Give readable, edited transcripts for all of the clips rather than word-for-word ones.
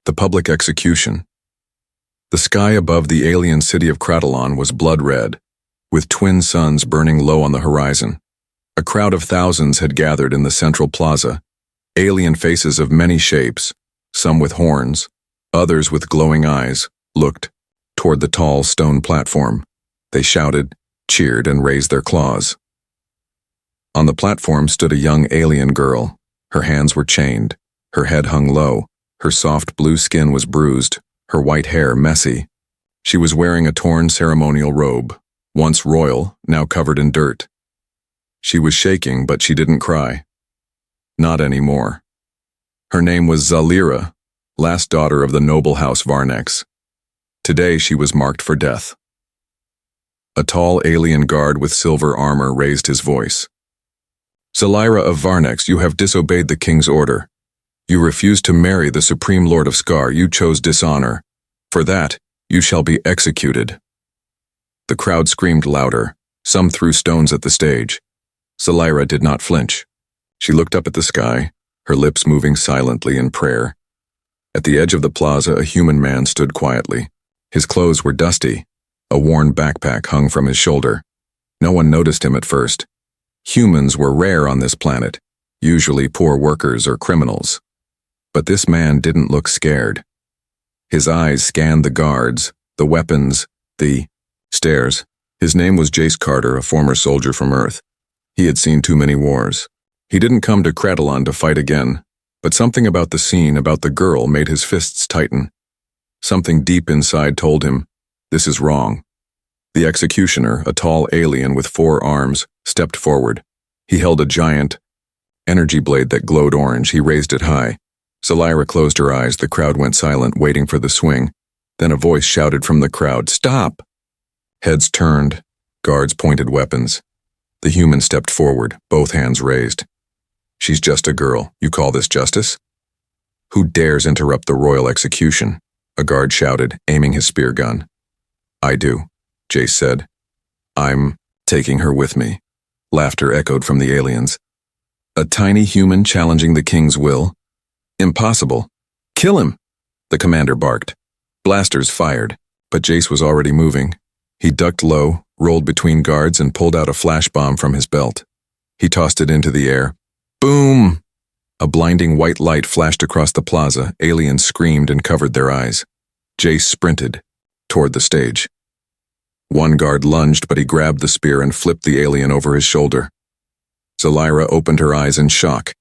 The public execution. The sky above the alien city of Kratalon was blood red, with twin suns burning low on the horizon. A crowd of thousands had gathered in the central plaza, alien faces of many shapes, some with horns, others with glowing eyes, looked toward the tall stone platform. They shouted, cheered, and raised their claws. On the platform stood a young alien girl. Her hands were chained, her head hung low, her soft blue skin was bruised, her white hair messy. She was wearing a torn ceremonial robe, once royal, now covered in dirt. She was shaking, but she didn't cry. Not anymore. Her name was Zalira, last daughter of the noble house Varnex. Today she was marked for death. A tall alien guard with silver armor raised his voice. Zalira of Varnex, you have disobeyed the king's order. You refused to marry the supreme lord of Scar. You chose dishonor. For that, you shall be executed. The crowd screamed louder. Some threw stones at the stage. Zalira did not flinch. She looked up at the sky, her lips moving silently in prayer. At the edge of the plaza, a human man stood quietly. His clothes were dusty. A worn backpack hung from his shoulder. No one noticed him at first. Humans were rare on this planet, usually poor workers or criminals. But this man didn't look scared. His eyes scanned the guards, the weapons, the stairs. His name was Jace Carter, a former soldier from Earth. He had seen too many wars. He didn't come to Kratalon to fight again, but something about the scene, about the girl, made his fists tighten. Something deep inside told him, this is wrong. The executioner, a tall alien with 4 arms, stepped forward. He held a giant energy blade that glowed orange. He raised it high. Zalira closed her eyes. The crowd went silent, waiting for the swing. Then a voice shouted from the crowd, "Stop!" Heads turned. Guards pointed weapons. The human stepped forward, both hands raised. She's just a girl. You call this justice? Who dares interrupt the royal execution? A guard shouted, aiming his spear gun. I do, Jace said. I'm taking her with me. Laughter echoed from the aliens. A tiny human challenging the king's will? Impossible. Kill him, the commander barked. Blasters fired, but Jace was already moving. He ducked low, rolled between guards, and pulled out a flash bomb from his belt. He tossed it into the air. Boom! A blinding white light flashed across the plaza. Aliens screamed and covered their eyes. Jace sprinted toward the stage. One guard lunged, but he grabbed the spear and flipped the alien over his shoulder. Zalira opened her eyes in shock.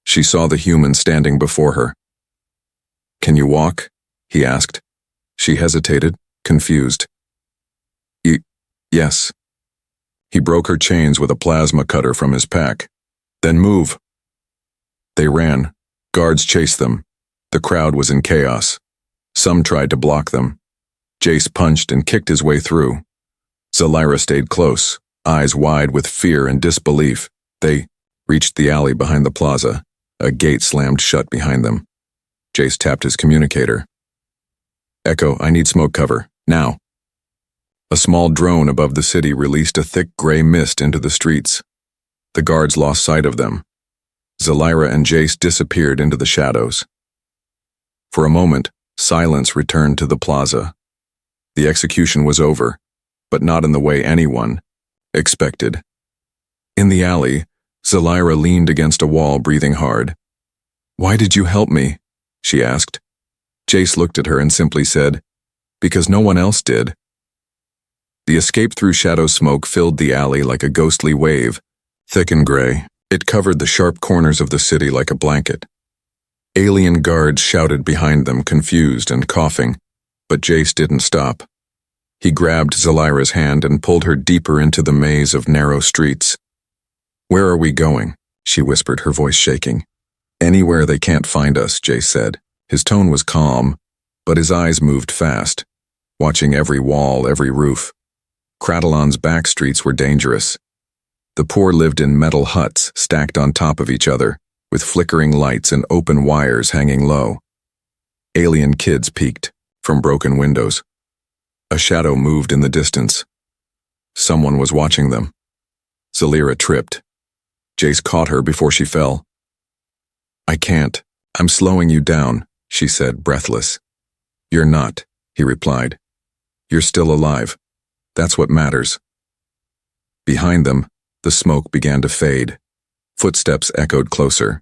She saw the human standing before her. Can you walk? He asked. She hesitated, confused. Yes. He broke her chains with a plasma cutter from his pack. Then move. They ran. Guards chased them. The crowd was in chaos. Some tried to block them. Jace punched and kicked his way through. Zalira stayed close, eyes wide with fear and disbelief. They reached the alley behind the plaza. A gate slammed shut behind them. Jace tapped his communicator. Echo, I need smoke cover, now. A small drone above the city released a thick gray mist into the streets. The guards lost sight of them. Zalira and Jace disappeared into the shadows. For a moment, silence returned to the plaza. The execution was over, but not in the way anyone expected. In the alley, Zalira leaned against a wall, breathing hard. Why did you help me? She asked. Jace looked at her and simply said, because no one else did. The escape through shadow smoke filled the alley like a ghostly wave, thick and gray. It covered the sharp corners of the city like a blanket. Alien guards shouted behind them, confused and coughing, but Jace didn't stop. He grabbed Zalira's hand and pulled her deeper into the maze of narrow streets. Where are we going? She whispered, her voice shaking. Anywhere they can't find us, Jace said. His tone was calm, but his eyes moved fast, watching every wall, every roof. Kratalon's back streets were dangerous. The poor lived in metal huts stacked on top of each other, with flickering lights and open wires hanging low. Alien kids peeked from broken windows. A shadow moved in the distance. Someone was watching them. Zalira tripped. Jace caught her before she fell. I can't. I'm slowing you down, she said, breathless. You're not, he replied. You're still alive. That's what matters. Behind them, the smoke began to fade. Footsteps echoed closer.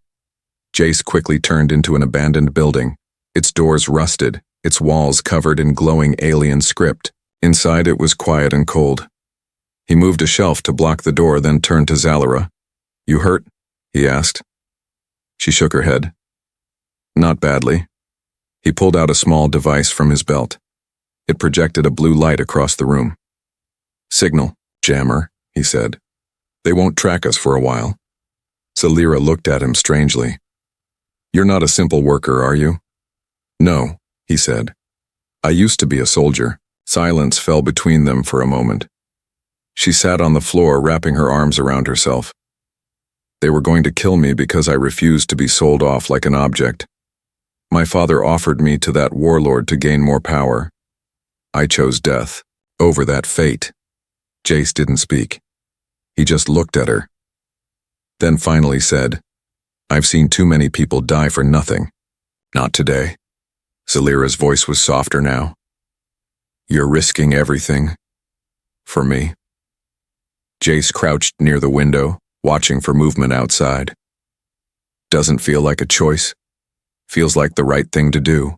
Jace quickly turned into an abandoned building, its doors rusted, its walls covered in glowing alien script. Inside it was quiet and cold. He moved a shelf to block the door, then turned to Zalora. You hurt? He asked. She shook her head. Not badly. He pulled out a small device from his belt. It projected a blue light across the room. Signal, jammer, he said. They won't track us for a while. Zalora looked at him strangely. You're not a simple worker, are you? No, he said. I used to be a soldier. Silence fell between them for a moment. She sat on the floor, wrapping her arms around herself. They were going to kill me because I refused to be sold off like an object. My father offered me to that warlord to gain more power. I chose death over that fate. Jace didn't speak. He just looked at her. Then finally said, I've seen too many people die for nothing. Not today. Zalora's voice was softer now. You're risking everything. For me. Jace crouched near the window, watching for movement outside. Doesn't feel like a choice. Feels like the right thing to do.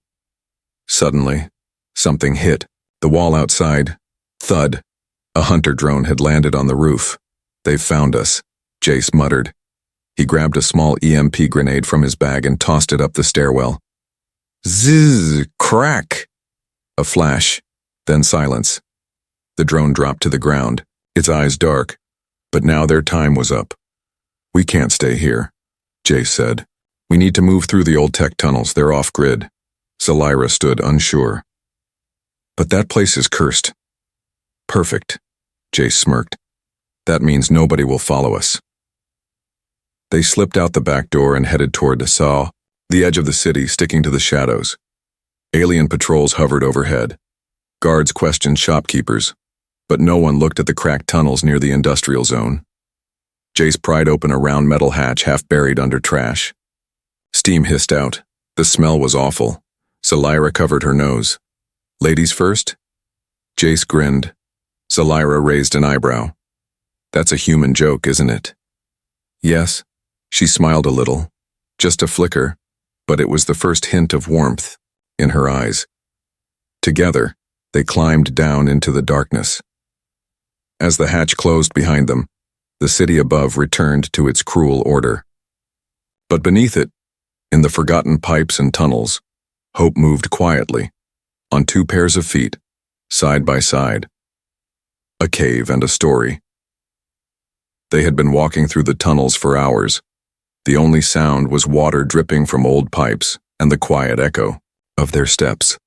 Suddenly, something hit. The wall outside. Thud. A hunter drone had landed on the roof. They've found us, Jace muttered. He grabbed a small EMP grenade from his bag and tossed it up the stairwell. Zzz, crack! A flash, then silence. The drone dropped to the ground, its eyes dark. But now their time was up. We can't stay here, Jace said. We need to move through the old tech tunnels. They're off-grid. Zalora stood unsure. But that place is cursed. Perfect, Jace smirked. That means nobody will follow us. They slipped out the back door and headed toward the edge of the city, sticking to the shadows. Alien patrols hovered overhead. Guards questioned shopkeepers, but no one looked at the cracked tunnels near the industrial zone. Jace pried open a round metal hatch half buried under trash. Steam hissed out. The smell was awful. Zalora covered her nose. Ladies first? Jace grinned. Zalora raised an eyebrow. That's a human joke, isn't it? Yes. She smiled a little. Just a flicker, but it was the first hint of warmth in her eyes. Together, they climbed down into the darkness. As the hatch closed behind them, the city above returned to its cruel order. But beneath it, in the forgotten pipes and tunnels, hope moved quietly, on two pairs of feet, side by side. A cave and a story. They had been walking through the tunnels for hours. The only sound was water dripping from old pipes and the quiet echo of their steps.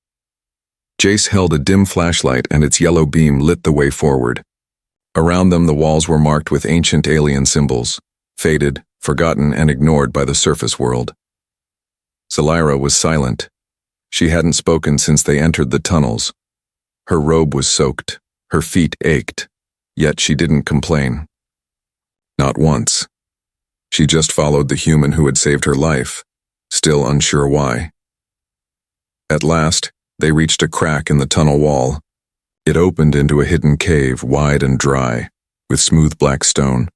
Jace held a dim flashlight and its yellow beam lit the way forward. Around them the walls were marked with ancient alien symbols, faded, forgotten, and ignored by the surface world. Zalora was silent. She hadn't spoken since they entered the tunnels. Her robe was soaked, her feet ached, yet she didn't complain. Not once. She just followed the human who had saved her life, still unsure why. At last, they reached a crack in the tunnel wall. It opened into a hidden cave, wide and dry, with smooth black stone.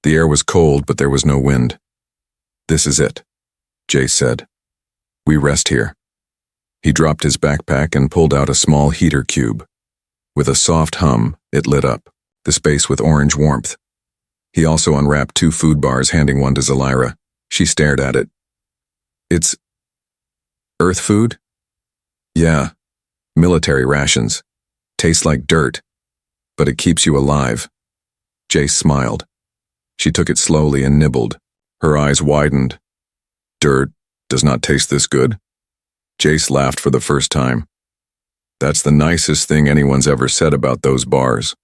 The air was cold, but there was no wind. This is it, Jace said. We rest here. He dropped his backpack and pulled out a small heater cube. With a soft hum, it lit up, the space with orange warmth. He also unwrapped 2 food bars, handing one to Zalora. She stared at it. It's Earth food? Yeah, military rations. Tastes like dirt, but it keeps you alive. Jace smiled. She took it slowly and nibbled. Her eyes widened. Dirt does not taste this good. Jace laughed for the first time. That's the nicest thing anyone's ever said about those bars.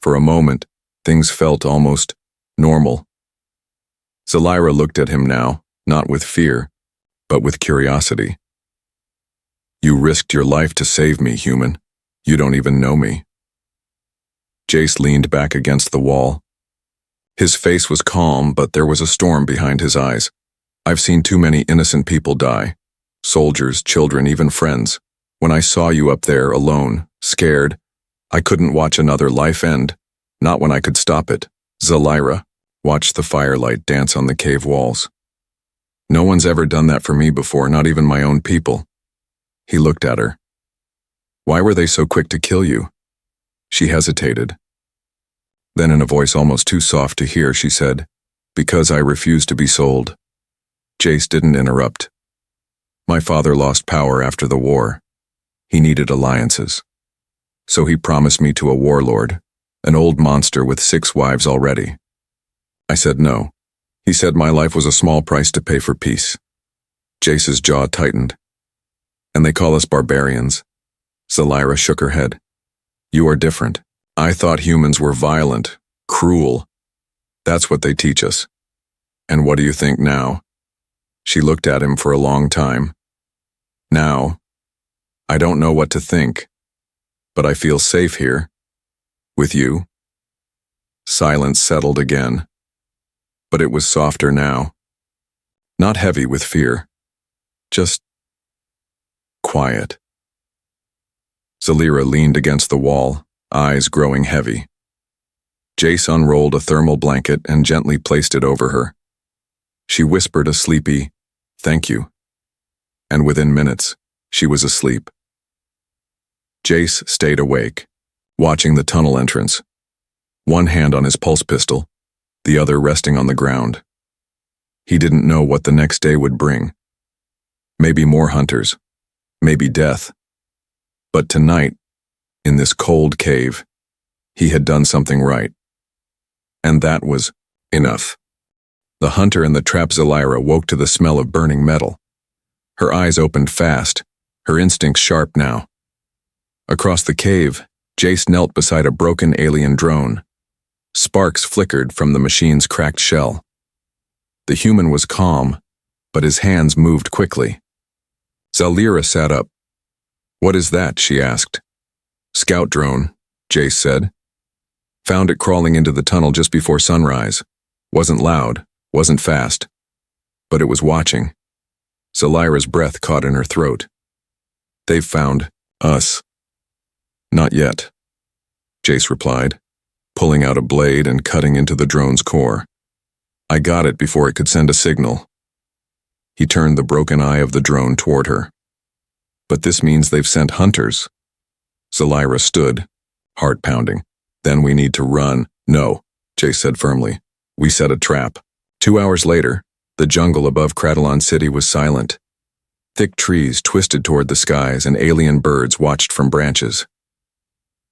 For a moment, things felt almost normal. Zalora looked at him now, not with fear, but with curiosity. You risked your life to save me, human. You don't even know me. Jace leaned back against the wall. His face was calm, but there was a storm behind his eyes. I've seen too many innocent people die. Soldiers, children, even friends. When I saw you up there, alone, scared, I couldn't watch another life end. Not when I could stop it. Zalira watched the firelight dance on the cave walls. No one's ever done that for me before, not even my own people. He looked at her. Why were they so quick to kill you? She hesitated. Then in a voice almost too soft to hear, she said, because I refused to be sold. Jace didn't interrupt. My father lost power after the war. He needed alliances. So he promised me to a warlord, an old monster with 6 wives already. I said no. He said my life was a small price to pay for peace. Jace's jaw tightened. And they call us barbarians. Zalira shook her head. You are different. I thought humans were violent, cruel. That's what they teach us. And what do you think now? She looked at him for a long time. Now, I don't know what to think, but I feel safe here. With you. Silence settled again, but it was softer now. Not heavy with fear, just quiet. Zalira leaned against the wall, eyes growing heavy. Jace unrolled a thermal blanket and gently placed it over her. She whispered a sleepy, "Thank you." And within minutes, she was asleep. Jace stayed awake, watching the tunnel entrance, one hand on his pulse pistol, the other resting on the ground. He didn't know what the next day would bring. Maybe more hunters, maybe death. But tonight, in this cold cave, he had done something right. And that was enough. The hunter in the trap Zalira woke to the smell of burning metal. Her eyes opened fast, her instincts sharp now. Across the cave, Jace knelt beside a broken alien drone. Sparks flickered from the machine's cracked shell. The human was calm, but his hands moved quickly. Zalira sat up. "What is that?" she asked. "Scout drone," Jace said. "Found it crawling into the tunnel just before sunrise. Wasn't loud, wasn't fast, but it was watching." Zalira's breath caught in her throat. "They've found us." "Not yet," Jace replied, pulling out a blade and cutting into the drone's core. "I got it before it could send a signal." He turned the broken eye of the drone toward her. "But this means they've sent hunters." Zalira stood, heart pounding. "Then we need to run." "No," Jace said firmly. "We set a trap." 2 hours later, the jungle above Cratylon City was silent. Thick trees twisted toward the skies and alien birds watched from branches.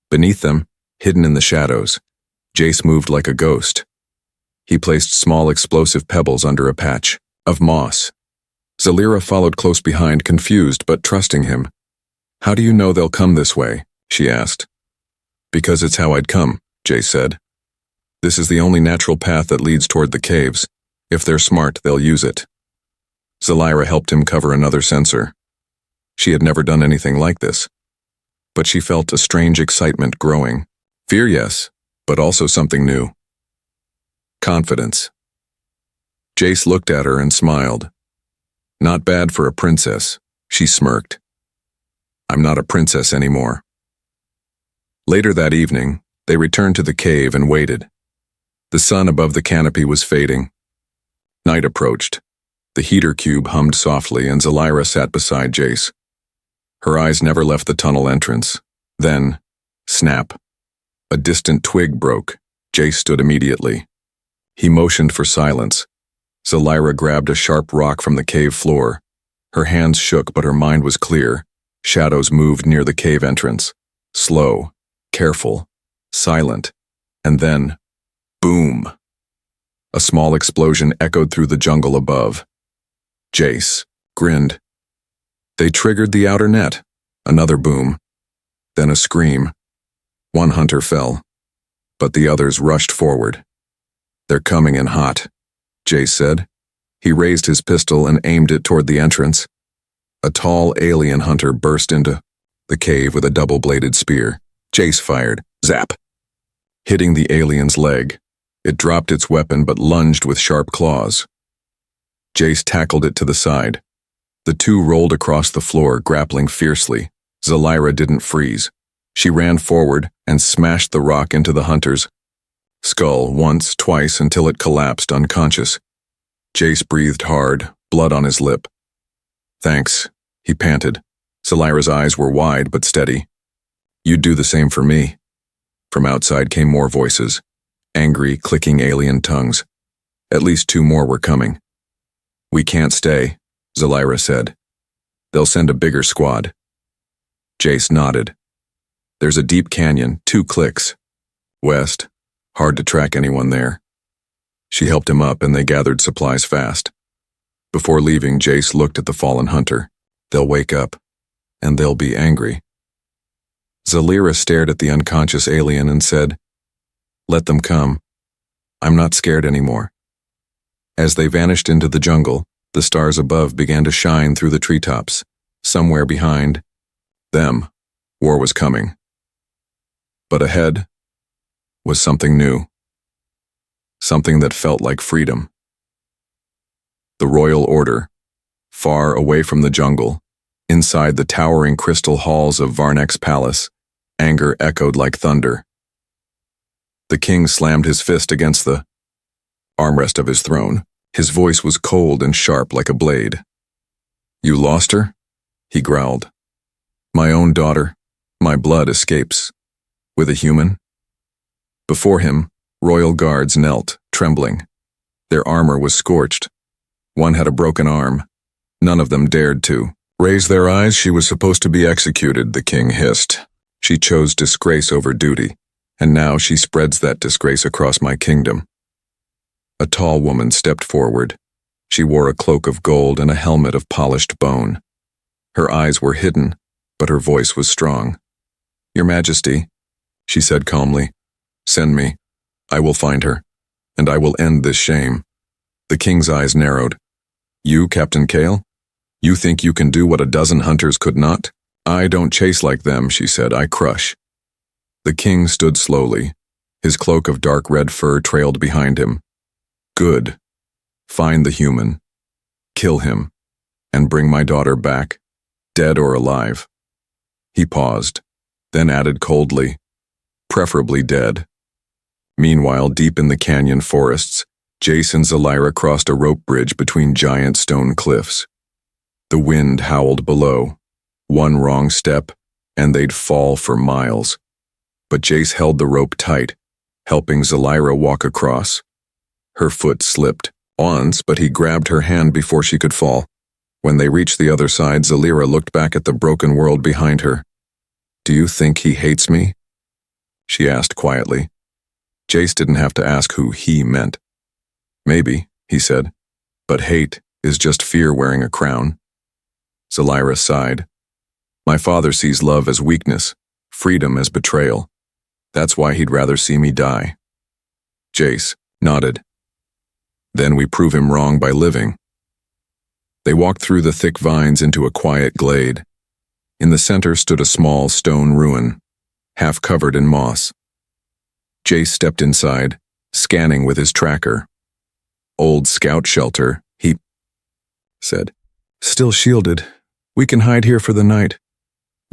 Beneath them, hidden in the shadows, Jace moved like a ghost. He placed small explosive pebbles under a patch of moss. Zalira followed close behind, confused but trusting him. "How do you know they'll come this way?" she asked. "Because it's how I'd come," Jace said. "This is the only natural path that leads toward the caves. If they're smart, they'll use it." Zalira helped him cover another sensor. She had never done anything like this, but she felt a strange excitement growing. Fear, yes, but also something new. Confidence. Jace looked at her and smiled. "Not bad for a princess," she smirked. "I'm not a princess anymore." Later that evening, they returned to the cave and waited. The sun above the canopy was fading. Night approached. The heater cube hummed softly and Zalira sat beside Jace. Her eyes never left the tunnel entrance. Then, snap. A distant twig broke. Jace stood immediately. He motioned for silence. Zalira grabbed a sharp rock from the cave floor. Her hands shook, but her mind was clear. Shadows moved near the cave entrance. Slow, careful, silent. And then, boom! A small explosion echoed through the jungle above. Jace grinned. They triggered the outer net. Another boom. Then a scream. One hunter fell, but the others rushed forward. "They're coming in hot," Jace said. He raised his pistol and aimed it toward the entrance. A tall alien hunter burst into the cave with a double-bladed spear. Jace fired. Zap! Hitting the alien's leg. It dropped its weapon but lunged with sharp claws. Jace tackled it to the side. The two rolled across the floor, grappling fiercely. Zelira didn't freeze. She ran forward and smashed the rock into the hunter's skull once, twice, until it collapsed unconscious. Jace breathed hard, blood on his lip. "Thanks," he panted. Zelira's eyes were wide but steady. "You'd do the same for me." From outside came more voices, angry, clicking alien tongues. At least two more were coming. "We can't stay," Zelira said. "They'll send a bigger squad." Jace nodded. "There's a deep canyon, 2 clicks. West. Hard to track anyone there." She helped him up and they gathered supplies fast. Before leaving, Jace looked at the fallen hunter. "They'll wake up, and they'll be angry." Zelira stared at the unconscious alien and said, "Let them come. I'm not scared anymore." As they vanished into the jungle, the stars above began to shine through the treetops. Somewhere behind them, war was coming. But ahead was something new. Something that felt like freedom. The royal order, far away from the jungle, inside the towering crystal halls of Varnek's palace, anger echoed like thunder. The king slammed his fist against the armrest of his throne. His voice was cold and sharp like a blade. "You lost her?" he growled. "My own daughter. My blood escapes. With a human?" Before him, royal guards knelt, trembling. Their armor was scorched. One had a broken arm. None of them dared to raise their eyes. "She was supposed to be executed," the king hissed. "She chose disgrace over duty, and now she spreads that disgrace across my kingdom." A tall woman stepped forward. She wore a cloak of gold and a helmet of polished bone. Her eyes were hidden, but her voice was strong. "Your Majesty," she said calmly, "send me. I will find her, and I will end this shame." The king's eyes narrowed. "You, Captain Kale? You think you can do what a dozen hunters could not?" "I don't chase like them," she said. "I crush." The king stood slowly. His cloak of dark red fur trailed behind him. "Good. Find the human. Kill him. And bring my daughter back, dead or alive." He paused, then added coldly, "Preferably dead." Meanwhile, deep in the canyon forests, Jace and Zelira crossed a rope bridge between giant stone cliffs. The wind howled below. One wrong step, and they'd fall for miles. But Jace held the rope tight, helping Zelira walk across. Her foot slipped once, but he grabbed her hand before she could fall. When they reached the other side, Zelira looked back at the broken world behind her. "Do you think he hates me?" she asked quietly. Jace didn't have to ask who he meant. "Maybe," he said, "but hate is just fear wearing a crown." Zelira sighed. "My father sees love as weakness, freedom as betrayal. That's why he'd rather see me die." Jace nodded. "Then we prove him wrong by living." They walked through the thick vines into a quiet glade. In the center stood a small stone ruin, half covered in moss. Jace stepped inside, scanning with his tracker. "Old scout shelter," he said. "Still shielded. We can hide here for the night."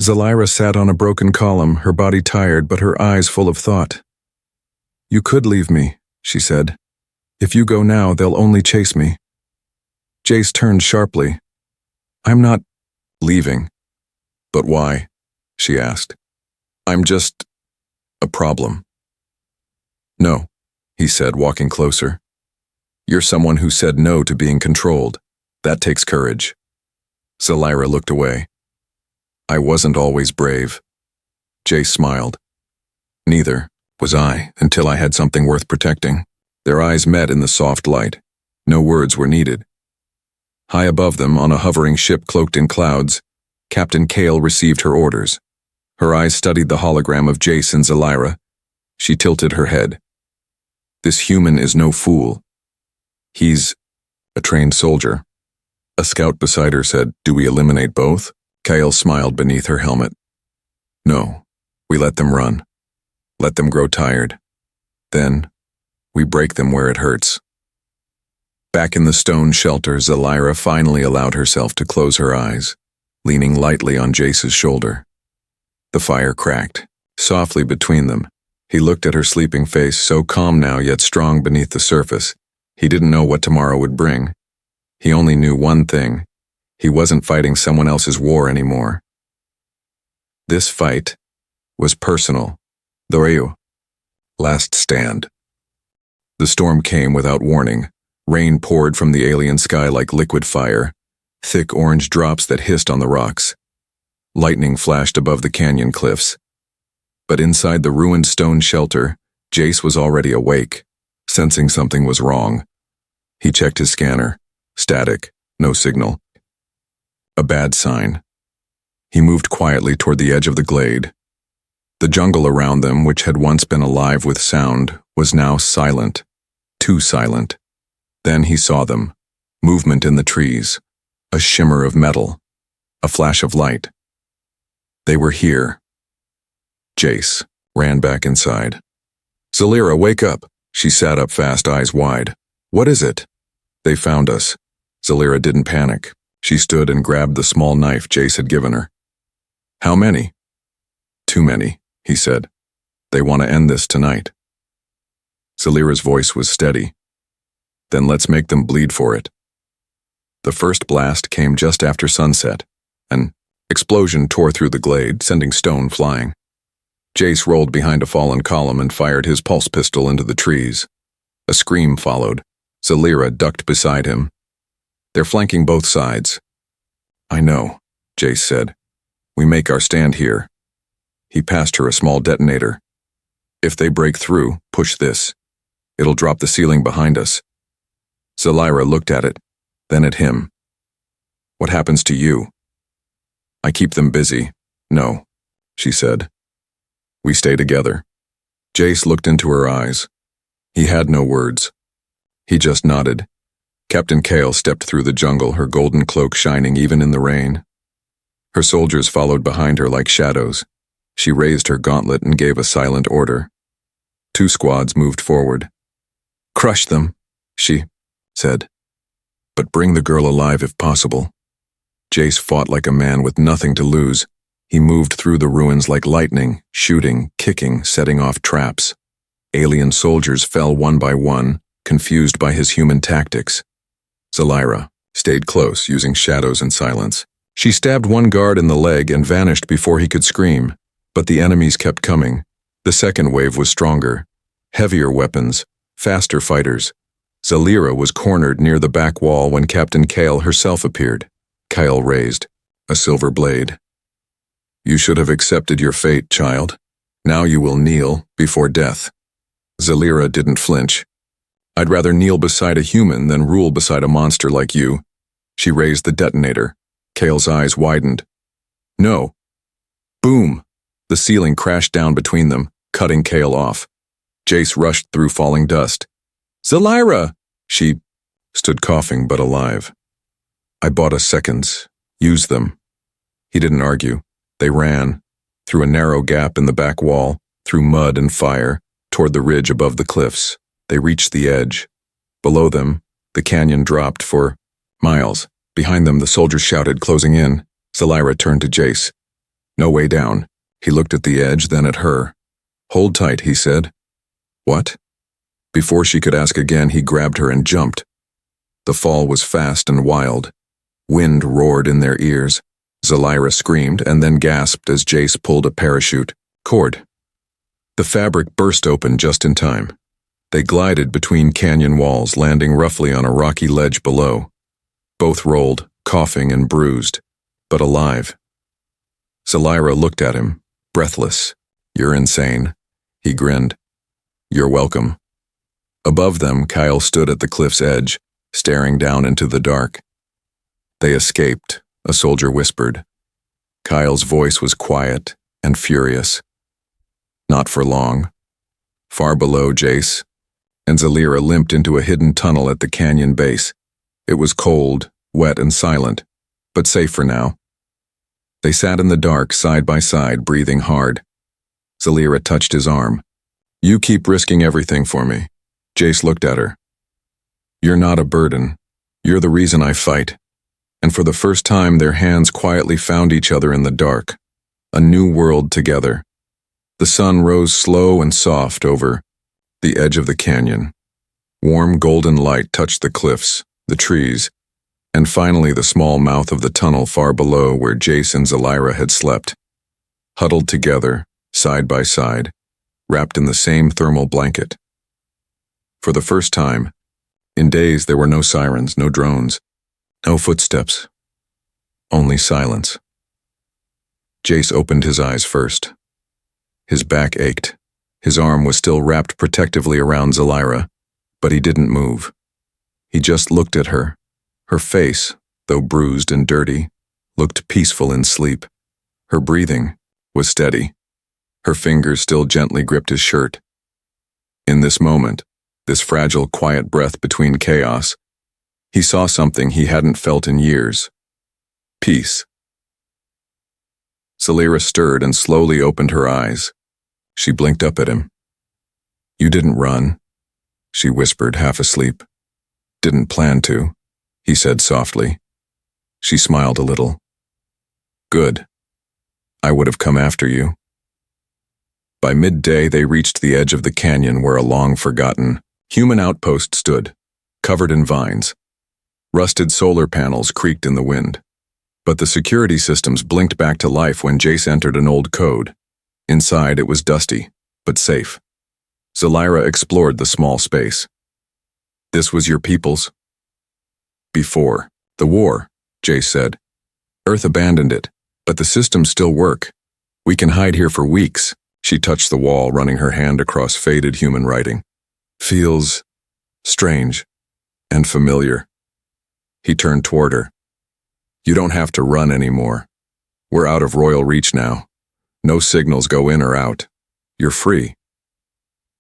Zelira sat on a broken column, her body tired but her eyes full of thought. "You could leave me," she said. "If you go now, they'll only chase me." Jace turned sharply. "I'm not leaving." "But why?" she asked. "I'm just a problem." "No," he said, walking closer. "You're someone who said no to being controlled. That takes courage." Zelira looked away. "I wasn't always brave." Jace smiled. "Neither was I, until I had something worth protecting." Their eyes met in the soft light. No words were needed. High above them, on a hovering ship cloaked in clouds, Captain Kale received her orders. Her eyes studied the hologram of Jace and Zelira. She tilted her head. "This human is no fool. He's a trained soldier." A scout beside her said, "Do we eliminate both?" Kale smiled beneath her helmet. "No, we let them run. Let them grow tired. Then, we break them where it hurts." Back in the stone shelter, Zalira finally allowed herself to close her eyes, leaning lightly on Jace's shoulder. The fire cracked, softly between them. He looked at her sleeping face, so calm now yet strong beneath the surface. He didn't know what tomorrow would bring. He only knew one thing. He wasn't fighting someone else's war anymore. This fight was personal. The last stand. The storm came without warning. Rain poured from the alien sky like liquid fire, thick orange drops that hissed on the rocks. Lightning flashed above the canyon cliffs. But inside the ruined stone shelter, Jace was already awake, sensing something was wrong. He checked his scanner. Static, no signal. A bad sign. He moved quietly toward the edge of the glade. The jungle around them, which had once been alive with sound, was now silent. Too silent. Then he saw them. Movement in the trees. A shimmer of metal. A flash of light. They were here. Jace ran back inside. "Zalira, wake up." She sat up fast, eyes wide. "What is it?" "They found us." Zalira didn't panic. She stood and grabbed the small knife Jace had given her. "How many?" "Too many," he said. "They want to end this tonight." Zalira's voice was steady. "Then let's make them bleed for it." The first blast came just after sunset. An explosion tore through the glade, sending stone flying. Jace rolled behind a fallen column and fired his pulse pistol into the trees. A scream followed. Zalira ducked beside him. "They're flanking both sides." "I know," Jace said. "We make our stand here." He passed her a small detonator. "If they break through, push this. It'll drop the ceiling behind us." Zalira looked at it, then at him. "What happens to you?" "I keep them busy." "No," she said. "We stay together." Jace looked into her eyes. He had no words. He just nodded. Captain Kale stepped through the jungle, her golden cloak shining even in the rain. Her soldiers followed behind her like shadows. She raised her gauntlet and gave a silent order. 2 squads moved forward. "Crush them," she said. "But bring the girl alive if possible." Jace fought like a man with nothing to lose. He moved through the ruins like lightning, shooting, kicking, setting off traps. Alien soldiers fell one by one, confused by his human tactics. Zalira stayed close, using shadows and silence. She stabbed one guard in the leg and vanished before he could scream. But the enemies kept coming. The second wave was stronger. Heavier weapons, faster fighters. Zalira was cornered near the back wall when Captain Kale herself appeared. Kyle raised a silver blade. "You should have accepted your fate, child. Now you will kneel before death." Zalira didn't flinch. "I'd rather kneel beside a human than rule beside a monster like you." She raised the detonator. Kale's eyes widened. "No." Boom! The ceiling crashed down between them, cutting Kale off. Jace rushed through falling dust. "Zalira!" She stood coughing but alive. "I bought us seconds. Use them." He didn't argue. They ran, through a narrow gap in the back wall, through mud and fire, toward the ridge above the cliffs. They reached the edge. Below them, the canyon dropped for miles. Behind them, the soldiers shouted, closing in. Zalira turned to Jace. "No way down." He looked at the edge, then at her. "Hold tight," he said. "What?" Before she could ask again, he grabbed her and jumped. The fall was fast and wild. Wind roared in their ears. Zalira screamed and then gasped as Jace pulled a parachute cord. The fabric burst open just in time. They glided between canyon walls, landing roughly on a rocky ledge below. Both rolled, coughing and bruised, but alive. Zalira looked at him, breathless. "You're insane." He grinned. "You're welcome." Above them, Kyle stood at the cliff's edge, staring down into the dark. "They escaped," a soldier whispered. Kyle's voice was quiet and furious. "Not for long." Far below Jace and Zalira limped into a hidden tunnel at the canyon base. It was cold, wet and silent, but safe for now. They sat in the dark, side by side, breathing hard. Zalira touched his arm. "You keep risking everything for me." Jace looked at her. You're not a burden. You're the reason I fight. And for the first time, their hands quietly found each other in the dark. A new world together. The sun rose slow and soft over the edge of the canyon. Warm golden light touched the cliffs, the trees, and finally the small mouth of the tunnel far below where Jace and Zalira had slept. Huddled together, side by side, wrapped in the same thermal blanket. For the first time, in days there were no sirens, no drones, no footsteps, only silence. Jace opened his eyes first. His back ached. His arm was still wrapped protectively around Zalira, but he didn't move. He just looked at her. Her face, though bruised and dirty, looked peaceful in sleep. Her breathing was steady. Her fingers still gently gripped his shirt. In this moment, this fragile, quiet breath between chaos, he saw something he hadn't felt in years. Peace. Zalira stirred and slowly opened her eyes. She blinked up at him. "You didn't run," she whispered, half asleep. "Didn't plan to," he said softly. She smiled a little. "Good. I would have come after you." By midday, they reached the edge of the canyon where a long-forgotten human outpost stood, covered in vines. Rusted solar panels creaked in the wind. But the security systems blinked back to life when Jace entered an old code. Inside, it was dusty, but safe. Zalira explored the small space. "This was your people's?" "Before the war," Jace said. "Earth abandoned it, but the systems still work. We can hide here for weeks." She touched the wall, running her hand across faded human writing. "Feels strange and familiar." He turned toward her. "You don't have to run anymore. We're out of royal reach now. No signals go in or out. You're free."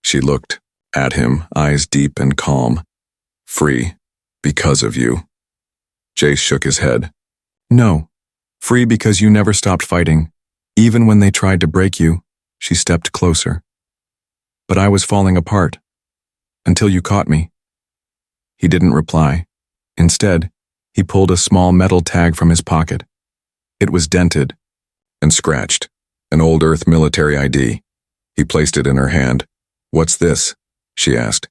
She looked at him, eyes deep and calm. "Free because of you." Jace shook his head. "No. Free because you never stopped fighting, even when they tried to break you." She stepped closer. "But I was falling apart. Until you caught me." He didn't reply. Instead, he pulled a small metal tag from his pocket. It was dented and scratched, an old Earth military ID. He placed it in her hand. "What's this?" she asked.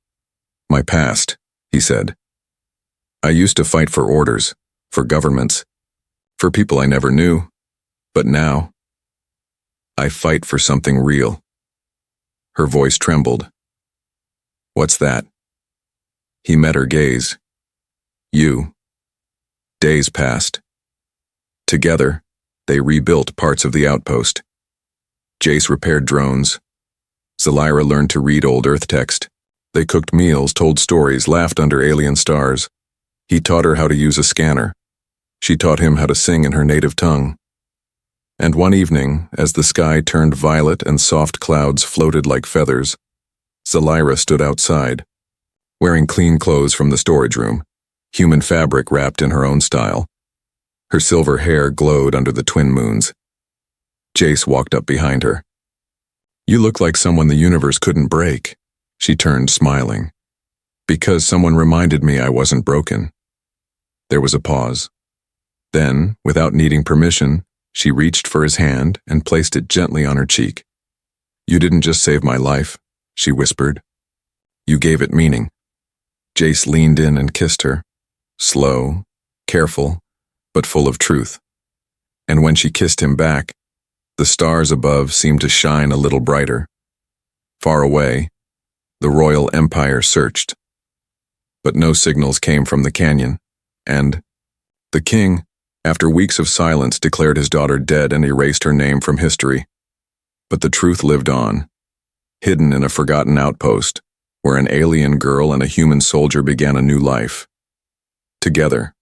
"My past," he said. "I used to fight for orders, for governments, for people I never knew. But now, I fight for something real." Her voice trembled. "What's that?" He met her gaze. "You." Days passed. Together, they rebuilt parts of the outpost. Jace repaired drones. Zalira learned to read old Earth text. They cooked meals, told stories, laughed under alien stars. He taught her how to use a scanner. She taught him how to sing in her native tongue. And one evening, as the sky turned violet and soft clouds floated like feathers, Zalira stood outside, wearing clean clothes from the storage room, human fabric wrapped in her own style. Her silver hair glowed under the twin moons. Jace walked up behind her. "You look like someone the universe couldn't break." She turned, smiling. "Because someone reminded me I wasn't broken." There was a pause. Then, without needing permission, she reached for his hand and placed it gently on her cheek. "You didn't just save my life," she whispered. "You gave it meaning." Jace leaned in and kissed her, slow, careful, but full of truth. And when she kissed him back, the stars above seemed to shine a little brighter. Far away, the royal empire searched. But no signals came from the canyon, and the king, after weeks of silence, declared his daughter dead and erased her name from history. But the truth lived on, hidden in a forgotten outpost, where an alien girl and a human soldier began a new life. Together,